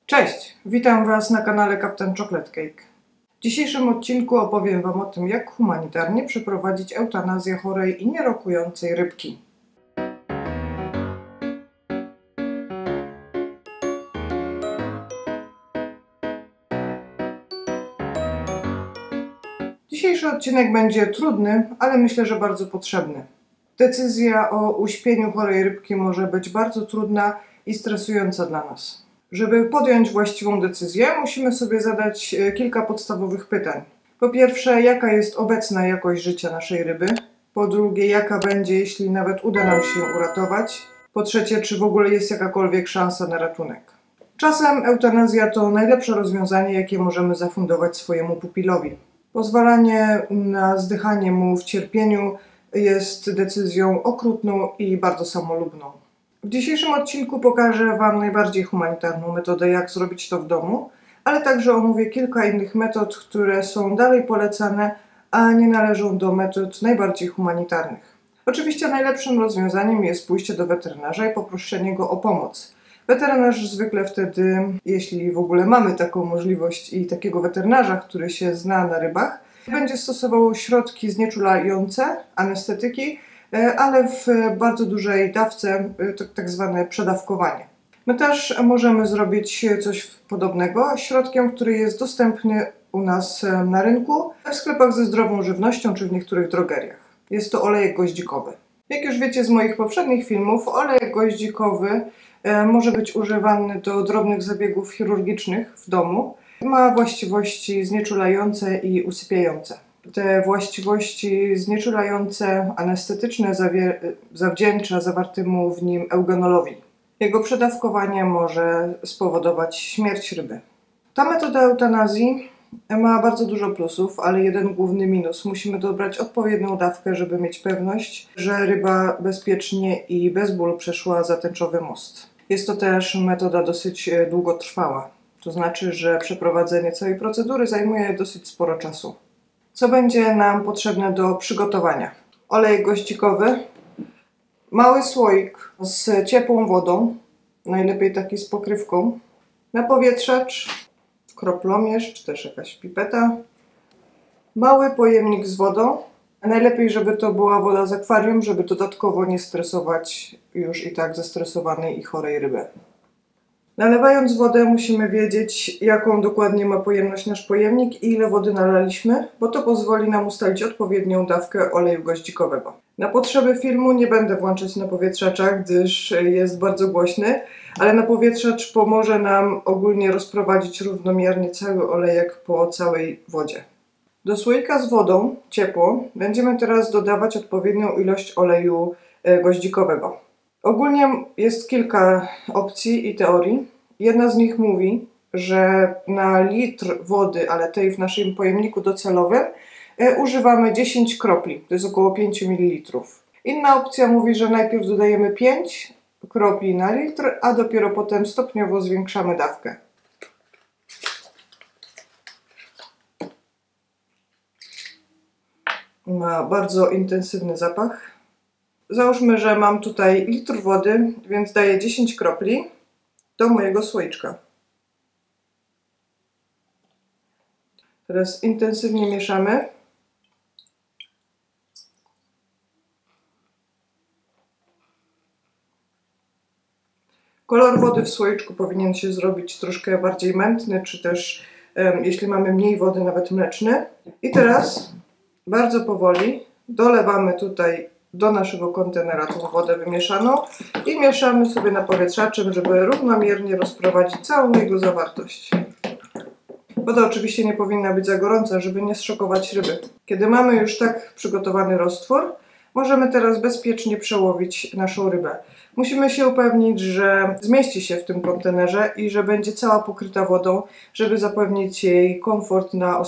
Cześć, witam Was na kanale Captain Chocolate Cake. W dzisiejszym odcinku opowiem Wam o tym, jak humanitarnie przeprowadzić eutanazję chorej i nierokującej rybki. Dzisiejszy odcinek będzie trudny, ale myślę, że bardzo potrzebny. Decyzja o uśpieniu chorej rybki może być bardzo trudna i stresująca dla nas. Żeby podjąć właściwą decyzję, musimy sobie zadać kilka podstawowych pytań. Po pierwsze, jaka jest obecna jakość życia naszej ryby? Po drugie, jaka będzie, jeśli nawet uda nam się ją uratować? Po trzecie, czy w ogóle jest jakakolwiek szansa na ratunek? Czasem eutanazja to najlepsze rozwiązanie, jakie możemy zafundować swojemu pupilowi. Pozwalanie na zdychanie mu w cierpieniu jest decyzją okrutną i bardzo samolubną. W dzisiejszym odcinku pokażę Wam najbardziej humanitarną metodę, jak zrobić to w domu, ale także omówię kilka innych metod, które są dalej polecane, a nie należą do metod najbardziej humanitarnych. Oczywiście najlepszym rozwiązaniem jest pójście do weterynarza i poproszenie go o pomoc. Weterynarz zwykle wtedy, jeśli w ogóle mamy taką możliwość i takiego weterynarza, który się zna na rybach, będzie stosował środki znieczulające, anestetyki, ale w bardzo dużej dawce, to tak zwane przedawkowanie. My też możemy zrobić coś podobnego środkiem, który jest dostępny u nas na rynku, w sklepach ze zdrową żywnością czy w niektórych drogeriach. Jest to olejek goździkowy. Jak już wiecie z moich poprzednich filmów, olejek goździkowy może być używany do drobnych zabiegów chirurgicznych w domu. Ma właściwości znieczulające i usypiające. Te właściwości znieczulające, anestetyczne zawdzięcza zawartemu w nim eugenolowi. Jego przedawkowanie może spowodować śmierć ryby. Ta metoda eutanazji ma bardzo dużo plusów, ale jeden główny minus. Musimy dobrać odpowiednią dawkę, żeby mieć pewność, że ryba bezpiecznie i bez bólu przeszła zatęczowy most. Jest to też metoda dosyć długotrwała. To znaczy, że przeprowadzenie całej procedury zajmuje dosyć sporo czasu. Co będzie nam potrzebne do przygotowania? Olej goździkowy, mały słoik z ciepłą wodą, najlepiej taki z pokrywką, napowietrzacz, kroplomierz czy też jakaś pipeta, mały pojemnik z wodą, a najlepiej, żeby to była woda z akwarium, żeby dodatkowo nie stresować już i tak zestresowanej i chorej ryby. Nalewając wodę musimy wiedzieć, jaką dokładnie ma pojemność nasz pojemnik i ile wody nalaliśmy, bo to pozwoli nam ustalić odpowiednią dawkę oleju goździkowego. Na potrzeby filmu nie będę włączać napowietrzacza, gdyż jest bardzo głośny, ale napowietrzacz pomoże nam ogólnie rozprowadzić równomiernie cały olejek po całej wodzie. Do słoika z wodą, ciepłą, będziemy teraz dodawać odpowiednią ilość oleju goździkowego. Ogólnie jest kilka opcji i teorii. Jedna z nich mówi, że na litr wody, ale tej w naszym pojemniku docelowym, używamy 10 kropli, to jest około 5 ml. Inna opcja mówi, że najpierw dodajemy 5 kropli na litr, a dopiero potem stopniowo zwiększamy dawkę. Ma bardzo intensywny zapach. Załóżmy, że mam tutaj litr wody, więc daję 10 kropli do mojego słoiczka. Teraz intensywnie mieszamy. Kolor wody w słoiczku powinien się zrobić troszkę bardziej mętny, czy też jeśli mamy mniej wody, nawet mleczny. I teraz bardzo powoli dolewamy tutaj do naszego kontenera tą wodę wymieszaną i mieszamy sobie napowietrzaczem, żeby równomiernie rozprowadzić całą jego zawartość. Woda oczywiście nie powinna być za gorąca, żeby nie zszokować ryby. Kiedy mamy już tak przygotowany roztwór, możemy teraz bezpiecznie przełowić naszą rybę. Musimy się upewnić, że zmieści się w tym kontenerze i że będzie cała pokryta wodą, żeby zapewnić jej komfort na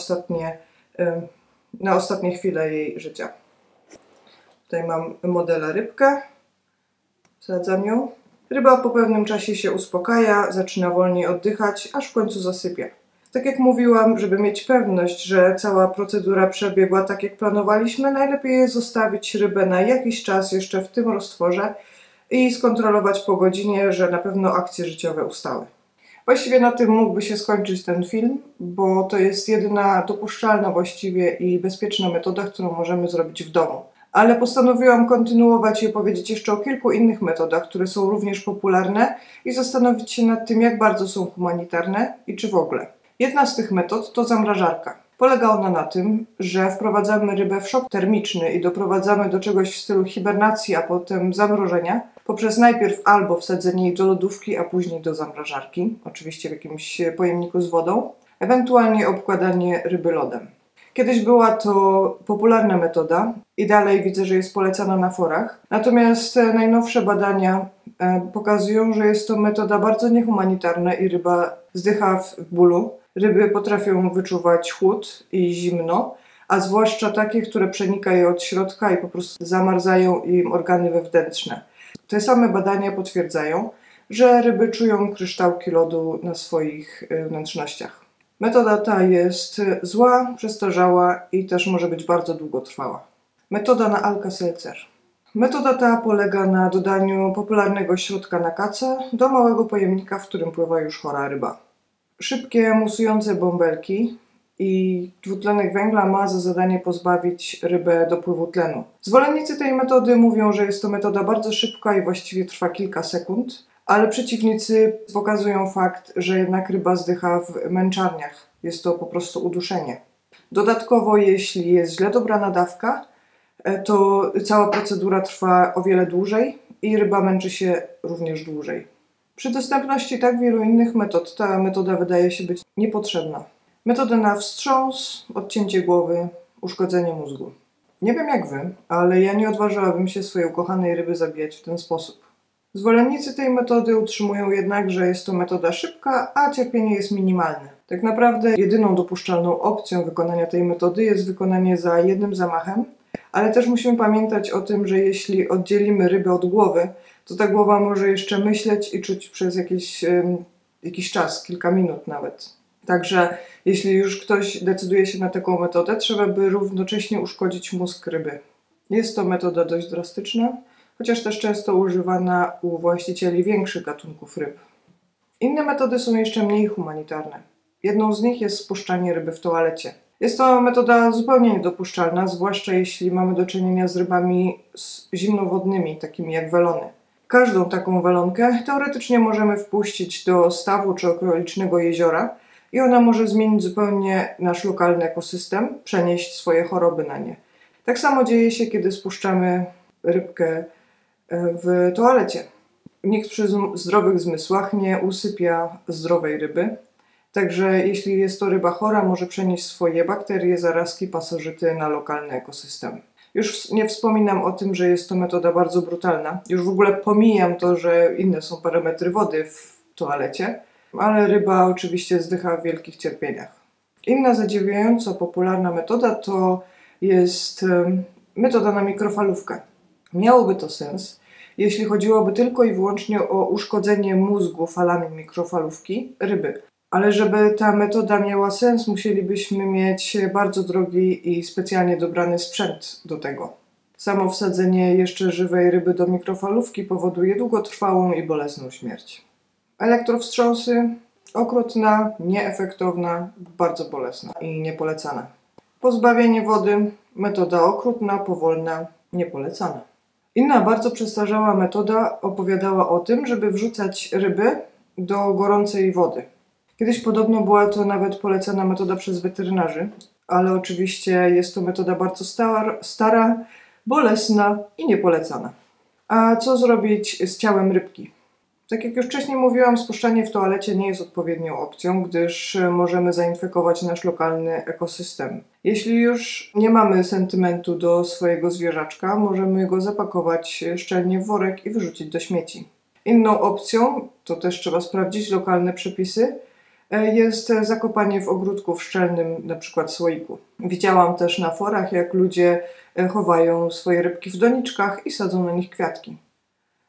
ostatnie chwile jej życia. Tutaj mam modela rybkę, wsadzam ją. Ryba po pewnym czasie się uspokaja, zaczyna wolniej oddychać, aż w końcu zasypia. Tak jak mówiłam, żeby mieć pewność, że cała procedura przebiegła tak jak planowaliśmy, najlepiej jest zostawić rybę na jakiś czas jeszcze w tym roztworze i skontrolować po godzinie, że na pewno akcje życiowe ustały. Właściwie na tym mógłby się skończyć ten film, bo to jest jedyna dopuszczalna właściwie i bezpieczna metoda, którą możemy zrobić w domu. Ale postanowiłam kontynuować i opowiedzieć jeszcze o kilku innych metodach, które są również popularne i zastanowić się nad tym, jak bardzo są humanitarne i czy w ogóle. Jedna z tych metod to zamrażarka. Polega ona na tym, że wprowadzamy rybę w szok termiczny i doprowadzamy do czegoś w stylu hibernacji, a potem zamrożenia, poprzez najpierw albo wsadzenie jej do lodówki, a później do zamrażarki, oczywiście w jakimś pojemniku z wodą, ewentualnie obkładanie ryby lodem. Kiedyś była to popularna metoda i dalej widzę, że jest polecana na forach. Natomiast najnowsze badania pokazują, że jest to metoda bardzo niehumanitarna i ryba zdycha w bólu. Ryby potrafią wyczuwać chłód i zimno, a zwłaszcza takie, które przenika je od środka i po prostu zamarzają im organy wewnętrzne. Te same badania potwierdzają, że ryby czują kryształki lodu na swoich wnętrznościach. Metoda ta jest zła, przestarzała i też może być bardzo długotrwała. Metoda na Alka-Seltzer. Metoda ta polega na dodaniu popularnego środka na kacę do małego pojemnika, w którym pływa już chora ryba. Szybkie, musujące bąbelki i dwutlenek węgla ma za zadanie pozbawić rybę dopływu tlenu. Zwolennicy tej metody mówią, że jest to metoda bardzo szybka i właściwie trwa kilka sekund, ale przeciwnicy pokazują fakt, że jednak ryba zdycha w męczarniach. Jest to po prostu uduszenie. Dodatkowo, jeśli jest źle dobrana dawka, to cała procedura trwa o wiele dłużej i ryba męczy się również dłużej. Przy dostępności tak wielu innych metod ta metoda wydaje się być niepotrzebna. Metoda na wstrząs, odcięcie głowy, uszkodzenie mózgu. Nie wiem jak wy, ale ja nie odważyłabym się swojej ukochanej ryby zabijać w ten sposób. Zwolennicy tej metody utrzymują jednak, że jest to metoda szybka, a cierpienie jest minimalne. Tak naprawdę jedyną dopuszczalną opcją wykonania tej metody jest wykonanie za jednym zamachem, ale też musimy pamiętać o tym, że jeśli oddzielimy rybę od głowy, to ta głowa może jeszcze myśleć i czuć przez jakiś czas, kilka minut nawet. Także jeśli już ktoś decyduje się na taką metodę, trzeba by równocześnie uszkodzić mózg ryby. Jest to metoda dość drastyczna, chociaż też często używana u właścicieli większych gatunków ryb. Inne metody są jeszcze mniej humanitarne. Jedną z nich jest spuszczanie ryby w toalecie. Jest to metoda zupełnie niedopuszczalna, zwłaszcza jeśli mamy do czynienia z rybami zimnowodnymi, takimi jak welony. Każdą taką welonkę teoretycznie możemy wpuścić do stawu czy okolicznego jeziora i ona może zmienić zupełnie nasz lokalny ekosystem, przenieść swoje choroby na nie. Tak samo dzieje się, kiedy spuszczamy rybkę w toalecie. Nikt przy zdrowych zmysłach nie usypia zdrowej ryby. Także jeśli jest to ryba chora, może przenieść swoje bakterie, zarazki, pasożyty na lokalny ekosystem. Już nie wspominam o tym, że jest to metoda bardzo brutalna. Już w ogóle pomijam to, że inne są parametry wody w toalecie, ale ryba oczywiście zdycha w wielkich cierpieniach. Inna zadziwiająco popularna metoda to jest metoda na mikrofalówkę. Miałoby to sens, jeśli chodziłoby tylko i wyłącznie o uszkodzenie mózgu falami mikrofalówki ryby. Ale żeby ta metoda miała sens, musielibyśmy mieć bardzo drogi i specjalnie dobrany sprzęt do tego. Samo wsadzenie jeszcze żywej ryby do mikrofalówki powoduje długotrwałą i bolesną śmierć. Elektrowstrząsy okrutna, nieefektowna, bardzo bolesna i niepolecana. Pozbawienie wody, metoda okrutna, powolna, niepolecana. Inna bardzo przestarzała metoda opowiadała o tym, żeby wrzucać ryby do gorącej wody. Kiedyś podobno była to nawet polecana metoda przez weterynarzy, ale oczywiście jest to metoda bardzo stara, bolesna i niepolecana. A co zrobić z ciałem rybki? Tak jak już wcześniej mówiłam, spuszczanie w toalecie nie jest odpowiednią opcją, gdyż możemy zainfekować nasz lokalny ekosystem. Jeśli już nie mamy sentymentu do swojego zwierzaczka, możemy go zapakować szczelnie w worek i wyrzucić do śmieci. Inną opcją, to też trzeba sprawdzić lokalne przepisy, jest zakopanie w ogródku w szczelnym, na przykład słoiku. Widziałam też na forach, jak ludzie chowają swoje rybki w doniczkach i sadzą na nich kwiatki.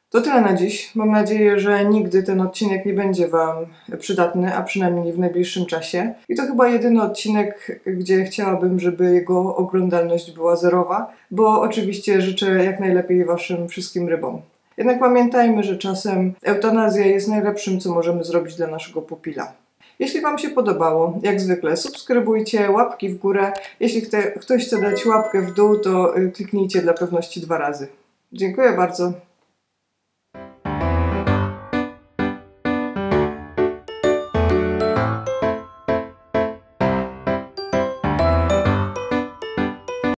To tyle na dziś. Mam nadzieję, że nigdy ten odcinek nie będzie Wam przydatny, a przynajmniej nie w najbliższym czasie. I to chyba jedyny odcinek, gdzie chciałabym, żeby jego oglądalność była zerowa, bo oczywiście życzę jak najlepiej Waszym wszystkim rybom. Jednak pamiętajmy, że czasem eutanazja jest najlepszym, co możemy zrobić dla naszego pupila. Jeśli Wam się podobało, jak zwykle subskrybujcie, łapki w górę. Jeśli ktoś chce dać łapkę w dół, to kliknijcie dla pewności 2 razy. Dziękuję bardzo.